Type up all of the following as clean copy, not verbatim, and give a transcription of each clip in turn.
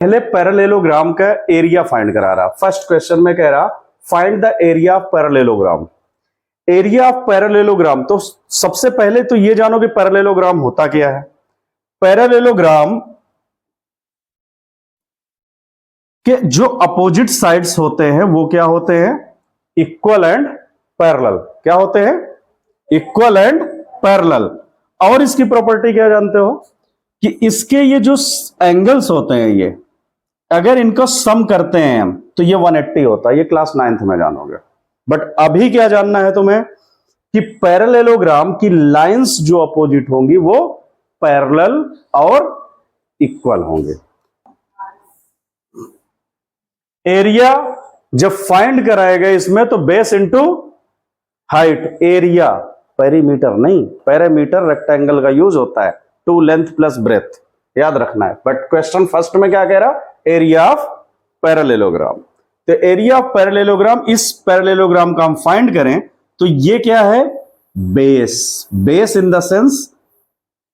पहले पैरेललोग्राम का area find करा रहा। फर्स्ट क्वेश्चन में कह रहा find the area of parallelogram. Area of parallelogram, तो सबसे पहले तो ये जानो कि पैरेललोग्राम होता क्या है। पैरेललोग्राम के जो अपोजिट साइड्स होते हैं वो क्या होते हैं, इक्वल एंड पैरेलल। क्या होते हैं, इक्वल एंड पैरेलल। और इसकी प्रॉपर्टी क्या जानते हो कि इसके ये जो एंगल्स होते हैं ये अगर इनको सम करते हैं हम तो ये 180 होता है। ये क्लास 9th में जानोगे। बट अभी क्या जानना है तुम्हें कि पैरेललोग्राम की लाइंस जो अपोजिट होंगी वो पैरेलल और इक्वल होंगे। एरिया जब फाइंड कराएगा इसमें तो base into height. Area perimeter नहीं, पेरीमीटर रेक्टेंगल का यूज होता है, 2 लेंथ प्लस ब्रेथ, याद रखना है। बट क्वेश्चन फर्स्ट में क्या कह रहा, एरिया ऑफ पैरेललोग्राम। तो एरिया ऑफ पैरेललोग्राम, इस पैरेललोग्राम का हम फाइंड करें तो ये क्या है, base. Base in the sense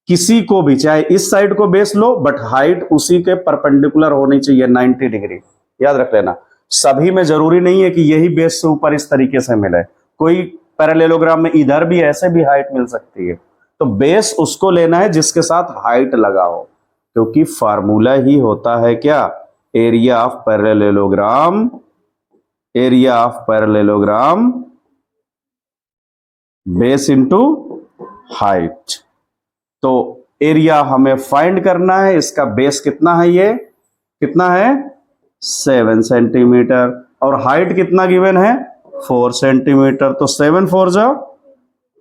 किसी को भी, चाहे इस साइड को बेस लो बट हाइट उसी के परपेंडिकुलर होनी चाहिए 90 डिग्री, याद रख लेना। सभी में जरूरी नहीं है कि यही बेस से ऊपर इस तरीके से मिले, कोई पैरेललोग्राम में इधर भी ऐसे भी हाइट मिल सकती है। तो बेस उसको लेना है जिसके साथ हाइट लगा हो, क्योंकि फार्मूला ही होता है क्या, area of parallelogram. Area of parallelogram base into height. तो एरिया हमें फाइंड करना है, इसका बेस कितना है, ये कितना है 7 सेंटीमीटर, और हाइट कितना गिवन है 4 सेंटीमीटर। तो 7 4 जा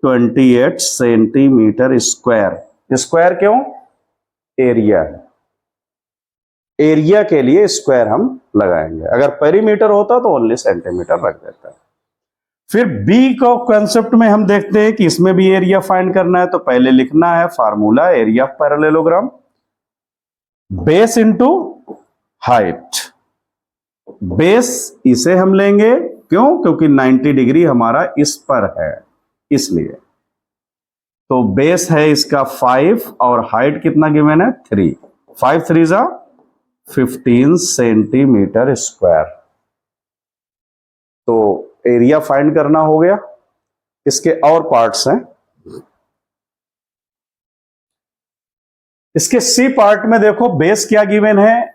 28 सेंटीमीटर स्क्वायर। स्क्वायर क्यों, एरिया है, एरिया के लिए स्क्वायर हम लगाएंगे। अगर पेरीमीटर होता तो ओनली सेंटीमीटर रख देता है। फिर बी को कांसेप्ट में हम देखते हैं कि इसमें भी एरिया फाइंड करना है। तो पहले लिखना है formula area of parallelogram, base into height. Base इसे हम लेंगे, क्यों, क्योंकि 90 डिग्री हमारा इस पर है इसलिए। तो बेस है इसका 5 और हाइट कितना गिवन है 3। 5 3 जा 15 सेंटीमीटर स्क्वायर। तो एरिया फाइंड करना हो गया। इसके और पार्ट्स हैं। इसके सी पार्ट में देखो बेस क्या गिवन है,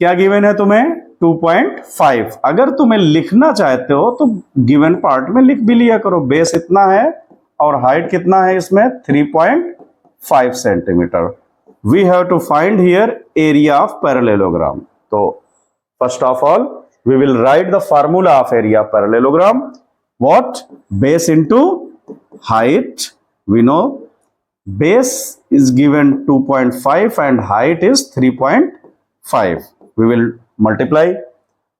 क्या गिवन है तुम्हें 2.5। अगर तुम्हें लिखना चाहते हो तो गिवन पार्ट में लिख भी लिया करो, बेस इतना है और हाइट कितना है इसमें 3.5 centimetre. We have to find here area of parallelogram. तो first of all we will write the formula of area of parallelogram. What, base into height. We know base is given 2.5 and height is 3.5. We will multiply.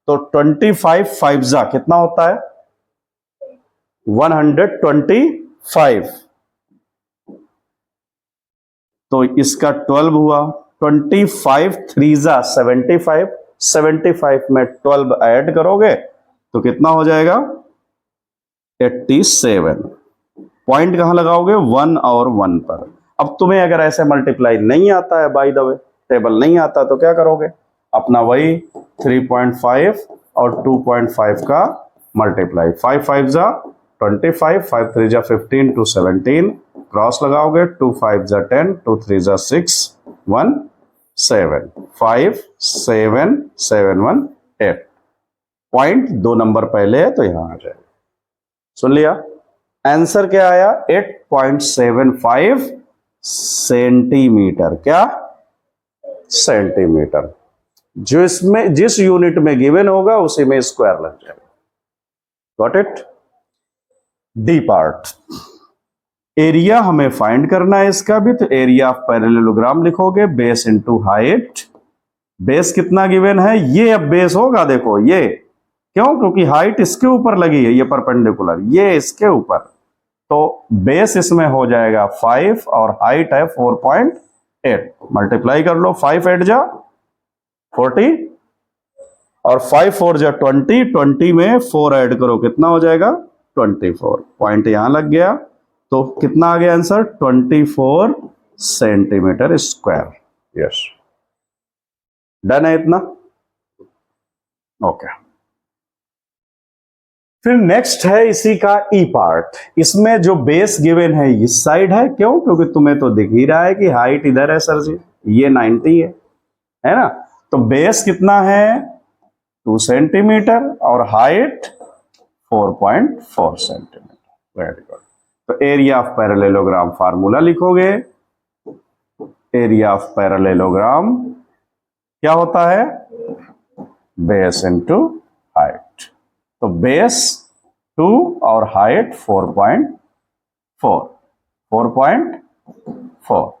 तो 25 5 जा कितना होता है 125। तो इसका 12 हुआ। 25 3 जा 75। 75 में 12 ऐड करोगे तो कितना हो जाएगा 87। पॉइंट कहां लगाओगे 1 और 1 पर। अब तुम्हें अगर ऐसे मल्टीप्लाई नहीं आता है, बाय द वे टेबल नहीं आता, तो क्या करोगे, अपना वही 3.5 और 2.5 का मल्टीप्लाई। 5 5 जा 25, 5 3 जा 15 to 17, क्रॉस लगाओगे 2 5 जा 10, 2 3 जा 6, 1 7, 5 7 7 1 8। पॉइंट 2 नंबर पहले है तो यहां आ जाएगा। सुन लिया, आंसर क्या आया 8.75 सेंटीमीटर। क्या, सेंटीमीटर। जो इसमें जिस यूनिट में गिवन होगा उसी में स्क्वायर लग जाएगा। Got it. D part, area हमें फाइंड करना है इसका भी। तो एरिया ऑफ पैरेललोग्राम लिखोगे बेस इनटू हाइट। बेस कितना गिवन है, ये अब बेस होगा, देखो ये, क्यों, क्योंकि हाइट इसके ऊपर लगी है, ये परपेंडिकुलर, ये इसके ऊपर। तो बेस इसमें हो जाएगा 5 और हाइट है 4.8। मल्टीप्लाई कर लो, 5 8 जा 40 और 5 4 जा 20। 20 में 4 ऐड करो कितना हो जाएगा 24। पॉइंट यहां लग गया। तो कितना आ गया answer 24 centimetre square. Yes. Done है इतना? ओके। फिर नेक्स्ट है इसी का ई पार्ट। इसमें जो बेस गिवन है इस साइड है, क्यों? क्योंकि तुम्हें तो दिख ही रहा है कि हाइट इधर है सर जी, ये 90 है ना? तो बेस कितना है? 2 सेंटीमीटर और हाइट 4.4 सेंटीमीटर। Very good. तो एरिया ऑफ पैरेललोग्राम फार्मूला लिखोगे। एरिया ऑफ पैरेललोग्राम क्या होता है? Base into height. तो बेस 2 और हाइट 4.4।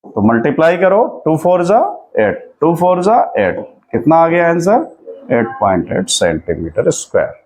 तो मल्टीप्लाई करो, 2 4 जा 8, 2 4 जा 8, कितना आ गया आंसर? 8.8 centimetre square.